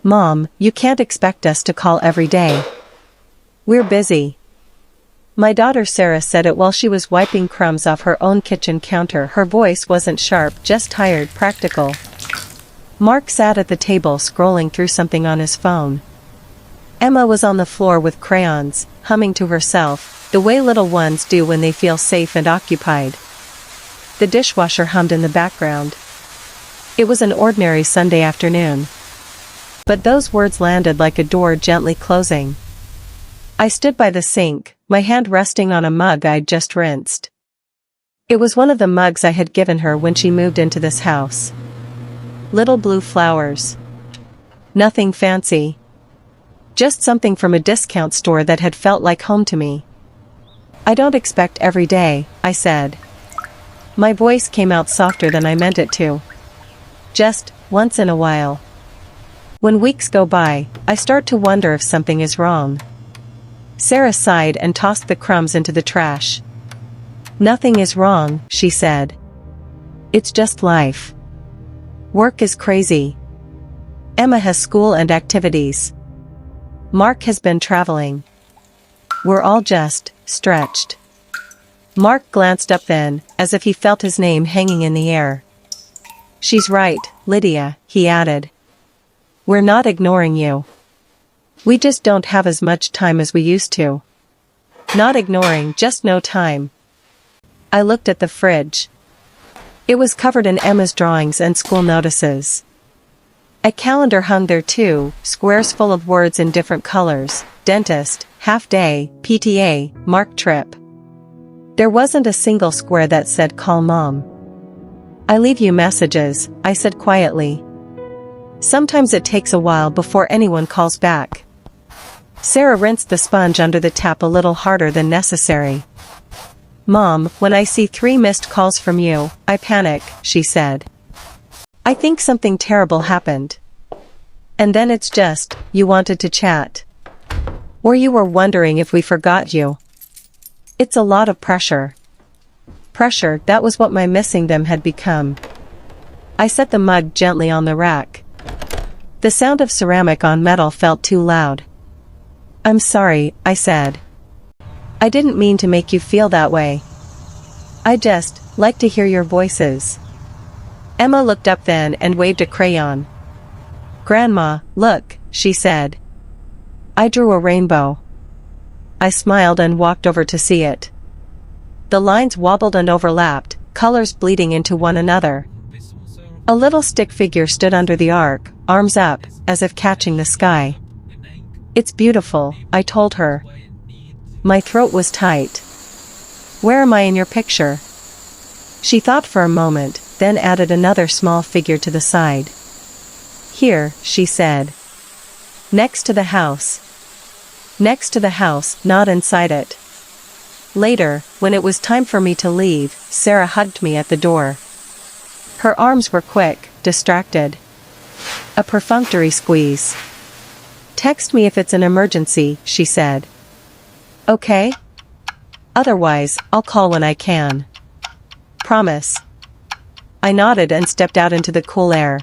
"Mom, you can't expect us to call every day. We're busy." My daughter Sarah said it while she was wiping crumbs off her own kitchen counter. Her voice wasn't sharp, just tired, practical. Mark sat at the table scrolling through something on his phone. Emma was on the floor with crayons, humming to herself, the way little ones do when they feel safe and occupied. The dishwasher hummed in the background. It was an ordinary Sunday afternoon. But those words landed like a door gently closing. I stood by the sink, my hand resting on a mug I'd just rinsed. It was one of the mugs I had given her when she moved into this house. Little blue flowers. Nothing fancy. Just something from a discount store that had felt like home to me. "I don't expect every day," I said. My voice came out softer than I meant it to. "Just once in a while. When weeks go by, I start to wonder if something is wrong." Sarah sighed and tossed the crumbs into the trash. "Nothing is wrong," she said. "It's just life. Work is crazy. Emma has school and activities. Mark has been traveling. We're all just stretched." Mark glanced up then, as if he felt his name hanging in the air. "She's right, Lydia," he added. "We're not ignoring you. We just don't have as much time as we used to." Not ignoring, just no time. I looked at the fridge. It was covered in Emma's drawings and school notices. A calendar hung there too, squares full of words in different colors: dentist, half-day, PTA, Mark trip. There wasn't a single square that said "call Mom." "I leave you messages," I said quietly. "Sometimes it takes a while before anyone calls back." Sarah rinsed the sponge under the tap a little harder than necessary. "Mom, when I see 3 missed calls from you, I panic," she said. "I think something terrible happened. And then it's just, you wanted to chat. Or you were wondering if we forgot you. It's a lot of pressure." Pressure, that was what my missing them had become. I set the mug gently on the rack. The sound of ceramic on metal felt too loud. "I'm sorry," I said. "I didn't mean to make you feel that way. I just like to hear your voices." Emma looked up then and waved a crayon. "Grandma, look," she said. I drew a rainbow. I smiled and walked over to see it. The lines wobbled and overlapped, colors bleeding into one another. A little stick figure stood under the arc, arms up, as if catching the sky. "It's beautiful," I told her. My throat was tight. "Where am I in your picture?" She thought for a moment, then added another small figure to the side. "Here," she said. "Next to the house." Next to the house, not inside it. Later, when it was time for me to leave, Sarah hugged me at the door. Her arms were quick, distracted. A perfunctory squeeze. "Text me if it's an emergency," she said. "Okay? Otherwise, I'll call when I can. Promise." I nodded and stepped out into the cool air.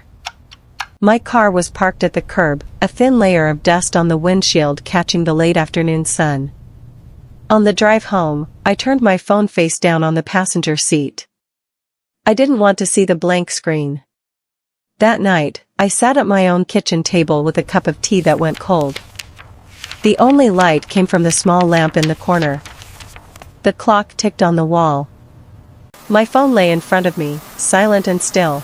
My car was parked at the curb, a thin layer of dust on the windshield catching the late afternoon sun. On the drive home, I turned my phone face down on the passenger seat. I didn't want to see the blank screen. That night, I sat at my own kitchen table with a cup of tea that went cold. The only light came from the small lamp in the corner. The clock ticked on the wall. My phone lay in front of me, silent and still.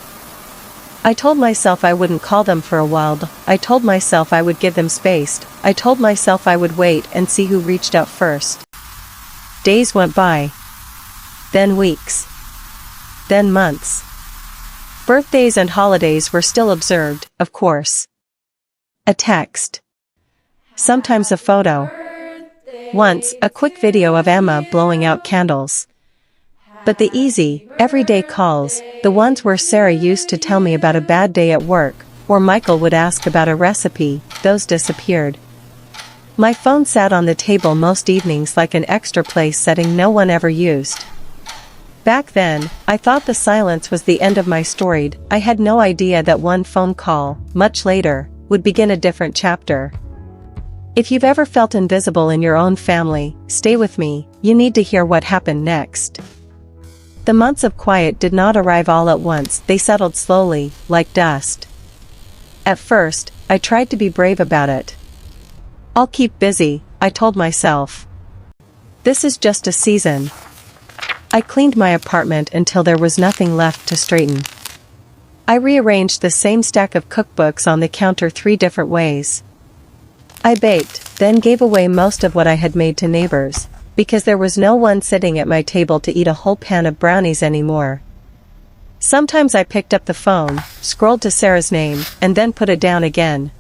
I told myself I wouldn't call them for a while. I told myself I would give them space. I told myself I would wait and see who reached out first. Days went by. Then weeks. Then months. Birthdays and holidays were still observed, of course. A text. Sometimes a photo. Once, a quick video of Emma blowing out candles. But the easy, everyday calls, the ones where Sarah used to tell me about a bad day at work, or Michael would ask about a recipe, those disappeared. My phone sat on the table most evenings like an extra place setting no one ever used. Back then, I thought the silence was the end of my story. I had no idea that one phone call, much later, would begin a different chapter. If you've ever felt invisible in your own family, stay with me, you need to hear what happened next. The months of quiet did not arrive all at once, they settled slowly, like dust. At first, I tried to be brave about it. I'll keep busy, I told myself. This is just a season. I cleaned my apartment until there was nothing left to straighten. I rearranged the same stack of cookbooks on the counter 3 different ways. I baked, then gave away most of what I had made to neighbors, because there was no one sitting at my table to eat a whole pan of brownies anymore. Sometimes I picked up the phone, scrolled to Sarah's name, and then put it down again.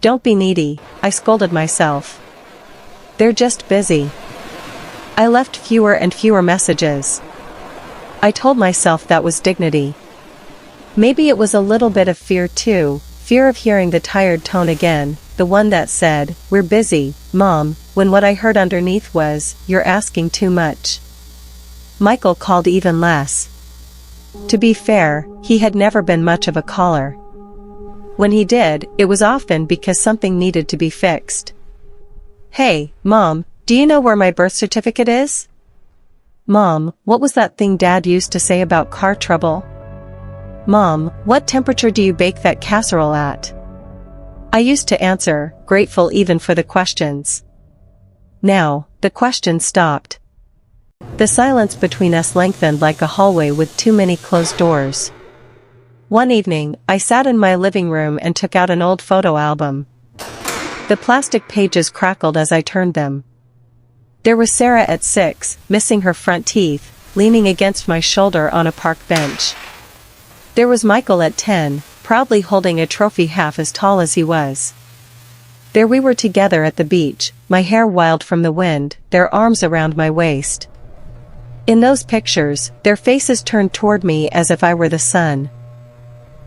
Don't be needy, I scolded myself. They're just busy. I left fewer and fewer messages. I told myself that was dignity. Maybe it was a little bit of fear too, fear of hearing the tired tone again, the one that said, "We're busy, Mom," when what I heard underneath was, "You're asking too much." Michael called even less. To be fair, he had never been much of a caller. When he did, it was often because something needed to be fixed. "Hey, Mom, do you know where my birth certificate is?" "Mom, what was that thing Dad used to say about car trouble?" "Mom, what temperature do you bake that casserole at?" I used to answer, grateful even for the questions. Now, the questions stopped. The silence between us lengthened like a hallway with too many closed doors. One evening, I sat in my living room and took out an old photo album. The plastic pages crackled as I turned them. There was Sarah at 6, missing her front teeth, leaning against my shoulder on a park bench. There was Michael at 10, proudly holding a trophy half as tall as he was. There we were together at the beach, my hair wild from the wind, their arms around my waist. In those pictures, their faces turned toward me as if I were the sun.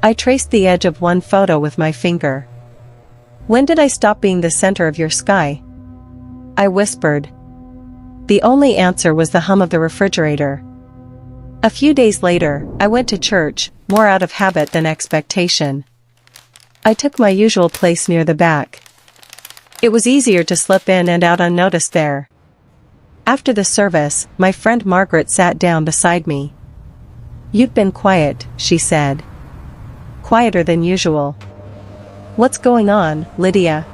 I traced the edge of one photo with my finger. "When did I stop being the center of your sky?" I whispered. The only answer was the hum of the refrigerator. A few days later, I went to church, more out of habit than expectation. I took my usual place near the back. It was easier to slip in and out unnoticed there. After the service, my friend Margaret sat down beside me. "You've been quiet," she said. "Quieter than usual." "What's going on, Lydia?"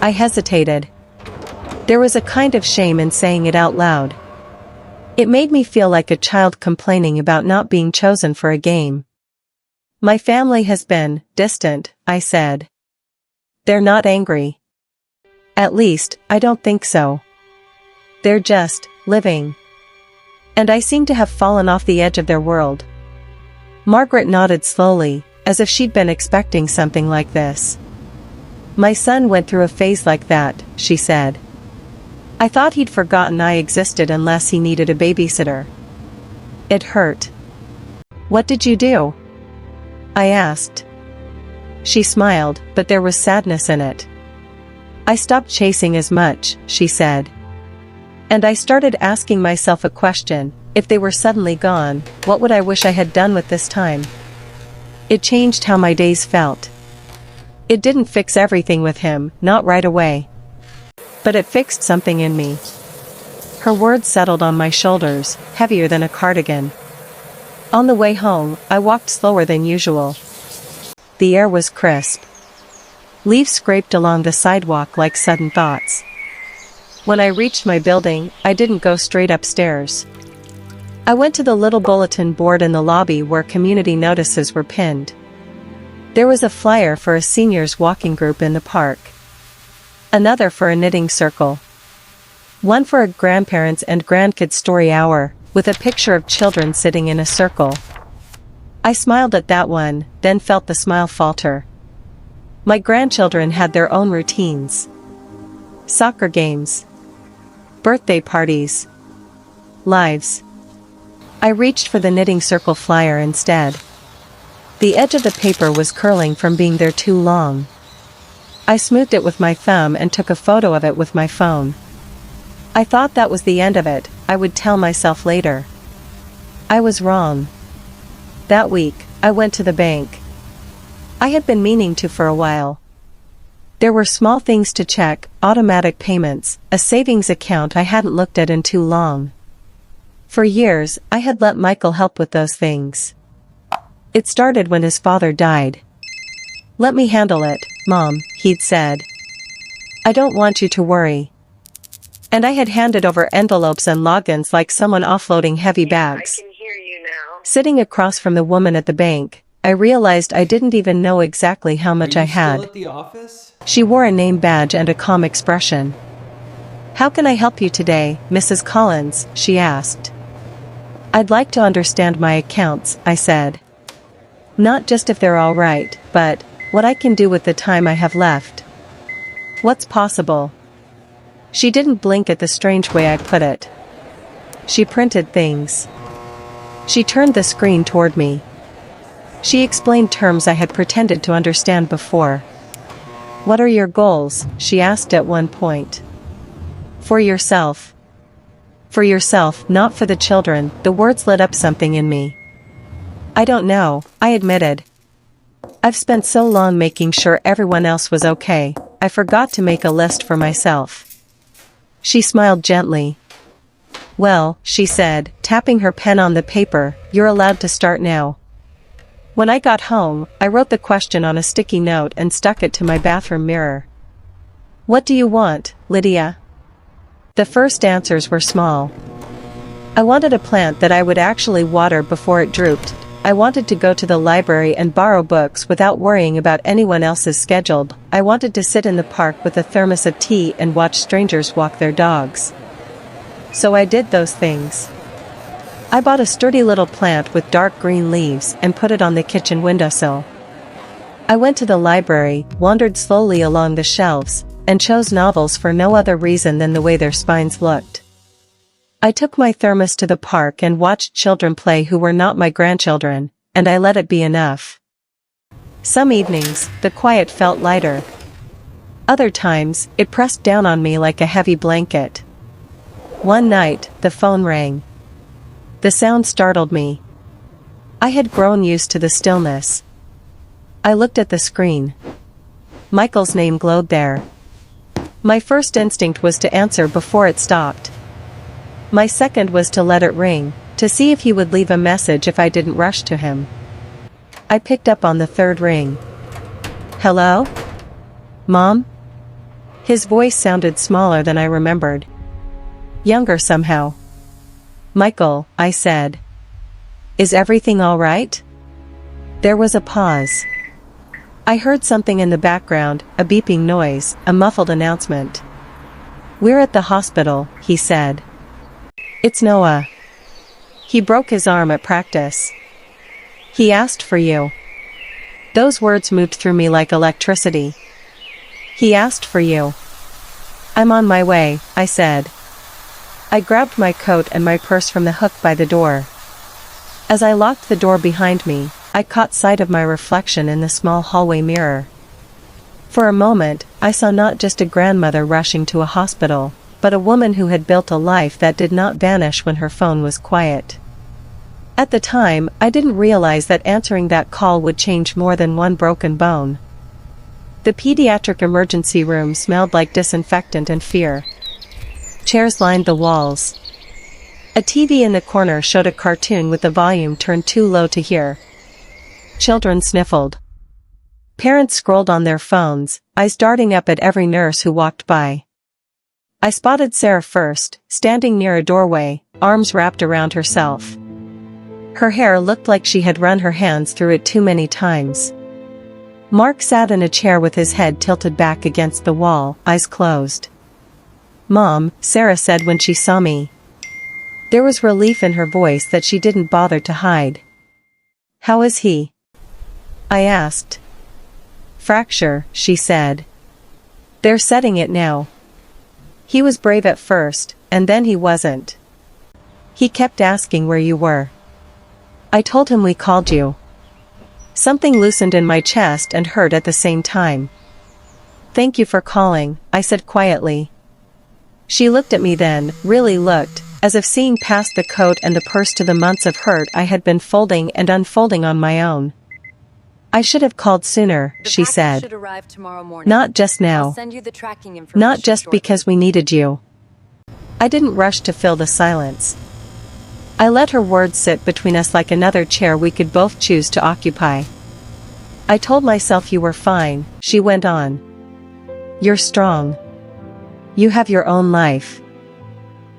I hesitated. There was a kind of shame in saying it out loud. It made me feel like a child complaining about not being chosen for a game. "My family has been distant," I said. "They're not angry. At least, I don't think so. They're just living." And I seemed to have fallen off the edge of their world. Margaret nodded slowly, as if she'd been expecting something like this. "My son went through a phase like that," she said. "I thought he'd forgotten I existed unless he needed a babysitter." It hurt. "What did you do?" I asked. She smiled, but there was sadness in it. "I stopped chasing as much," she said. And I started asking myself a question: if they were suddenly gone, what would I wish I had done with this time? It changed how my days felt. It didn't fix everything with him, not right away. But it fixed something in me. Her words settled on my shoulders, heavier than a cardigan. On the way home, I walked slower than usual. The air was crisp. Leaves scraped along the sidewalk like sudden thoughts. When I reached my building, I didn't go straight upstairs. I went to the little bulletin board in the lobby where community notices were pinned. There was a flyer for a seniors walking group in the park. Another for a knitting circle. One for a grandparents and grandkids story hour, with a picture of children sitting in a circle. I smiled at that one, then felt the smile falter. My grandchildren had their own routines. Soccer games. Birthday parties. Lives. I reached for the knitting circle flyer instead. The edge of the paper was curling from being there too long. I smoothed it with my thumb and took a photo of it with my phone. I thought that was the end of it, I would tell myself later. I was wrong. That week, I went to the bank. I had been meaning to for a while. There were small things to check, automatic payments, a savings account I hadn't looked at in too long. For years, I had let Michael help with those things. It started when his father died. "Let me handle it, Mom," he'd said. "I don't want you to worry." And I had handed over envelopes and logins like someone offloading heavy bags. I can hear you now. Sitting across from the woman at the bank, I realized I didn't even know exactly how much I had. Still at the office? She wore a name badge and a calm expression. "How can I help you today, Mrs. Collins?" she asked. "I'd like to understand my accounts," I said. "Not just if they're all right, but what I can do with the time I have left. What's possible?" She didn't blink at the strange way I put it. She printed things. She turned the screen toward me. She explained terms I had pretended to understand before. "What are your goals?" she asked at one point. "For yourself." "For yourself, not for the children." The words lit up something in me. "I don't know," I admitted. "I've spent so long making sure everyone else was okay, I forgot to make a list for myself." She smiled gently. "Well," she said, tapping her pen on the paper, "you're allowed to start now." When I got home, I wrote the question on a sticky note and stuck it to my bathroom mirror. "What do you want, Lydia?" The first answers were small. I wanted a plant that I would actually water before it drooped. I wanted to go to the library and borrow books without worrying about anyone else's schedule. I wanted to sit in the park with a thermos of tea and watch strangers walk their dogs. So I did those things. I bought a sturdy little plant with dark green leaves and put it on the kitchen windowsill. I went to the library, wandered slowly along the shelves, and chose novels for no other reason than the way their spines looked. I took my thermos to the park and watched children play who were not my grandchildren, and I let it be enough. Some evenings, the quiet felt lighter. Other times, it pressed down on me like a heavy blanket. One night, the phone rang. The sound startled me. I had grown used to the stillness. I looked at the screen. Michael's name glowed there. My first instinct was to answer before it stopped. My second was to let it ring, to see if he would leave a message if I didn't rush to him. I picked up on the third ring. "Hello? Mom?" His voice sounded smaller than I remembered. Younger somehow. "Michael," I said. "Is everything all right?" There was a pause. I heard something in the background, a beeping noise, a muffled announcement. "We're at the hospital," he said. "It's Noah. He broke his arm at practice. He asked for you." Those words moved through me like electricity. "He asked for you." "I'm on my way," I said. I grabbed my coat and my purse from the hook by the door. As I locked the door behind me, I caught sight of my reflection in the small hallway mirror. For a moment, I saw not just a grandmother rushing to a hospital, but a woman who had built a life that did not vanish when her phone was quiet. At the time, I didn't realize that answering that call would change more than one broken bone. The pediatric emergency room smelled like disinfectant and fear. Chairs lined the walls. A TV in the corner showed a cartoon with the volume turned too low to hear. Children sniffled. Parents scrolled on their phones, eyes darting up at every nurse who walked by. I spotted Sarah first, standing near a doorway, arms wrapped around herself. Her hair looked like she had run her hands through it too many times. Mark sat in a chair with his head tilted back against the wall, eyes closed. "Mom," Sarah said when she saw me. There was relief in her voice that she didn't bother to hide. "How is he?" I asked. "Fracture," she said. "They're setting it now. He was brave at first, and then he wasn't. He kept asking where you were. I told him we called you." Something loosened in my chest and hurt at the same time. "Thank you for calling," I said quietly. She looked at me then, really looked, as if seeing past the coat and the purse to the months of hurt I had been folding and unfolding on my own. I should have called sooner, she said. Should arrive tomorrow morning. Not just now. I'll send you the tracking information Not just shortly. because we needed you. I didn't rush to fill the silence. I let her words sit between us like another chair we could both choose to occupy. I told myself you were fine, she went on. You're strong. You have your own life.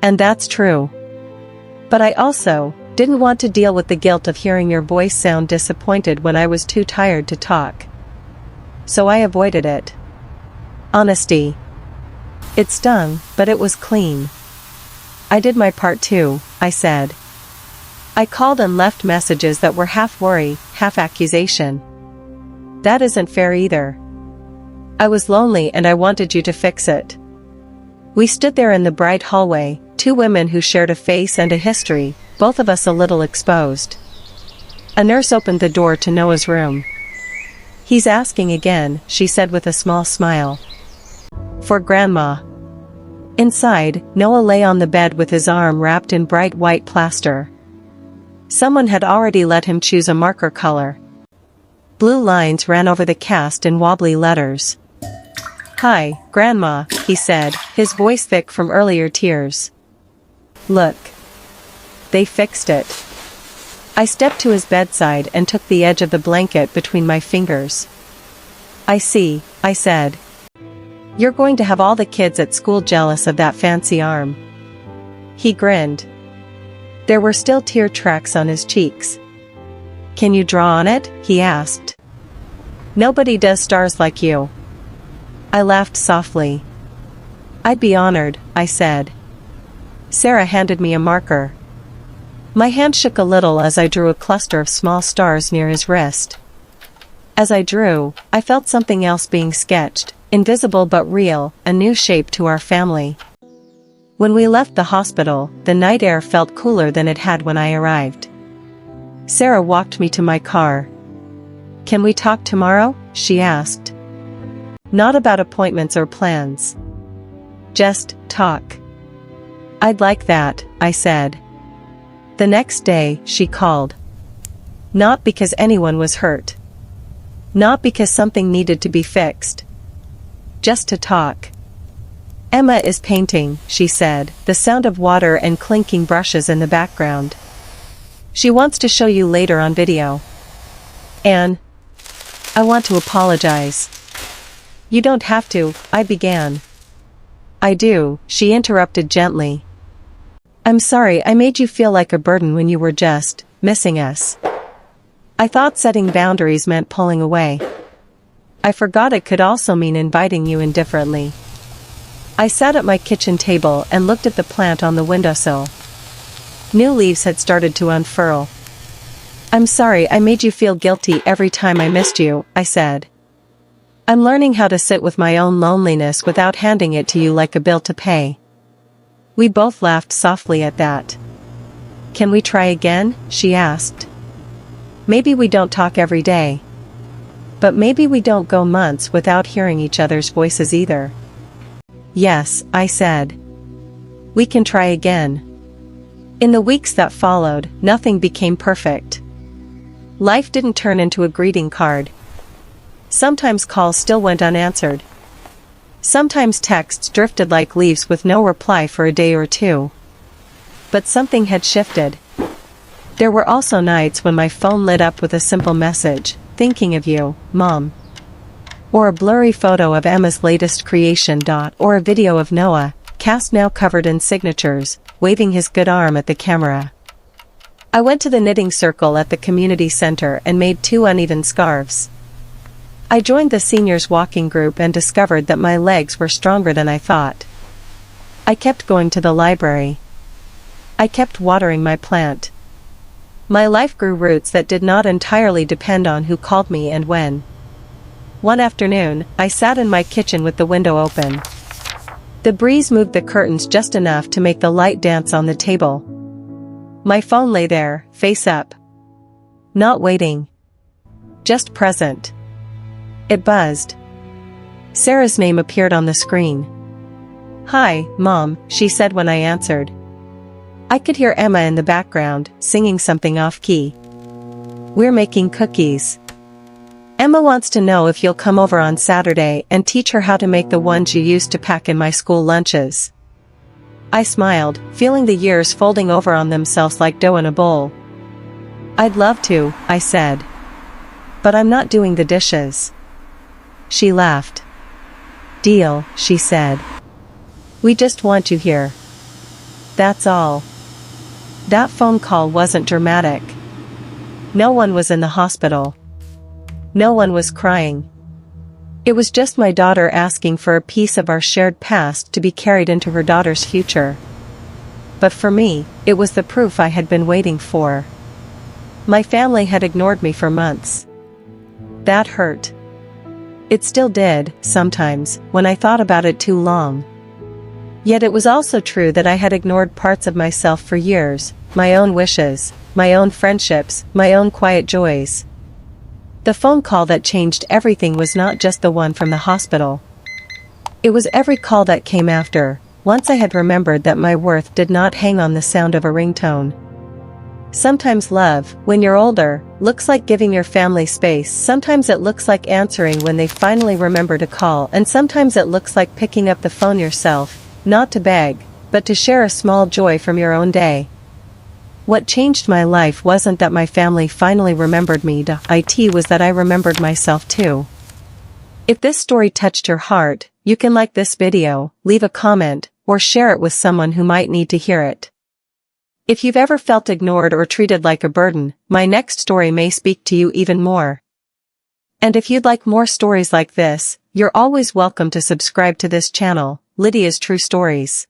And that's true. But I also didn't want to deal with the guilt of hearing your voice sound disappointed when I was too tired to talk. So I avoided it. Honesty. It stung, but it was clean. I did my part too, I said. I called and left messages that were half worry, half accusation. That isn't fair either. I was lonely and I wanted you to fix it. We stood there in the bright hallway, two women who shared a face and a history, both of us a little exposed. A nurse opened the door to Noah's room. He's asking again, she said with a small smile. For Grandma. Inside, Noah lay on the bed with his arm wrapped in bright white plaster. Someone had already let him choose a marker color. Blue lines ran over the cast in wobbly letters. Hi, Grandma, he said, his voice thick from earlier tears. Look. They fixed it. I stepped to his bedside and took the edge of the blanket between my fingers. I see, I said. You're going to have all the kids at school jealous of that fancy arm. He grinned. There were still tear tracks on his cheeks. Can you draw on it? He asked. Nobody does stars like you. I laughed softly. I'd be honored, I said. Sarah handed me a marker. My hand shook a little as I drew a cluster of small stars near his wrist. As I drew, I felt something else being sketched, invisible but real, a new shape to our family. When we left the hospital, the night air felt cooler than it had when I arrived. Sarah walked me to my car. Can we talk tomorrow? She asked. Not about appointments or plans. Just talk. I'd like that, I said. The next day, she called. Not because anyone was hurt. Not because something needed to be fixed. Just to talk. Emma is painting, she said, the sound of water and clinking brushes in the background. She wants to show you later on video. Anne. I want to apologize. You don't have to, I began. I do, she interrupted gently. I'm sorry I made you feel like a burden when you were just missing us. I thought setting boundaries meant pulling away. I forgot it could also mean inviting you indifferently. I sat at my kitchen table and looked at the plant on the windowsill. New leaves had started to unfurl. I'm sorry I made you feel guilty every time I missed you, I said. I'm learning how to sit with my own loneliness without handing it to you like a bill to pay. We both laughed softly at that. Can we try again? She asked. Maybe we don't talk every day. But maybe we don't go months without hearing each other's voices either. Yes, I said. We can try again. In the weeks that followed, nothing became perfect. Life didn't turn into a greeting card. Sometimes calls still went unanswered. Sometimes texts drifted like leaves with no reply for a day or two. But something had shifted. There were also nights when my phone lit up with a simple message, thinking of you, Mom. Or a blurry photo of Emma's latest creation. Or a video of Noah, cast now covered in signatures, waving his good arm at the camera. I went to the knitting circle at the community center and made 2 uneven scarves. I joined the seniors walking group and discovered that my legs were stronger than I thought. I kept going to the library. I kept watering my plant. My life grew roots that did not entirely depend on who called me and when. One afternoon, I sat in my kitchen with the window open. The breeze moved the curtains just enough to make the light dance on the table. My phone lay there, face up. Not waiting. Just present. It buzzed. Sarah's name appeared on the screen. Hi, Mom, she said when I answered. I could hear Emma in the background, singing something off-key. We're making cookies. Emma wants to know if you'll come over on Saturday and teach her how to make the ones you used to pack in my school lunches. I smiled, feeling the years folding over on themselves like dough in a bowl. I'd love to, I said. But I'm not doing the dishes. She laughed. Deal, she said. We just want you here. That's all. That phone call wasn't dramatic. No one was in the hospital. No one was crying. It was just my daughter asking for a piece of our shared past to be carried into her daughter's future. But for me, it was the proof I had been waiting for. My family had ignored me for months. That hurt. It still did, sometimes, when I thought about it too long. Yet it was also true that I had ignored parts of myself for years, my own wishes, my own friendships, my own quiet joys. The phone call that changed everything was not just the one from the hospital. It was every call that came after, once I had remembered that my worth did not hang on the sound of a ringtone. Sometimes love, when you're older, looks like giving your family space. Sometimes it looks like answering when they finally remember to call, and sometimes it looks like picking up the phone yourself, not to beg, but to share a small joy from your own day. What changed my life wasn't that my family finally remembered me, it was that I remembered myself too. If this story touched your heart, you can like this video, leave a comment, or share it with someone who might need to hear it. If you've ever felt ignored or treated like a burden, my next story may speak to you even more. And if you'd like more stories like this, you're always welcome to subscribe to this channel, Lydia's True Stories.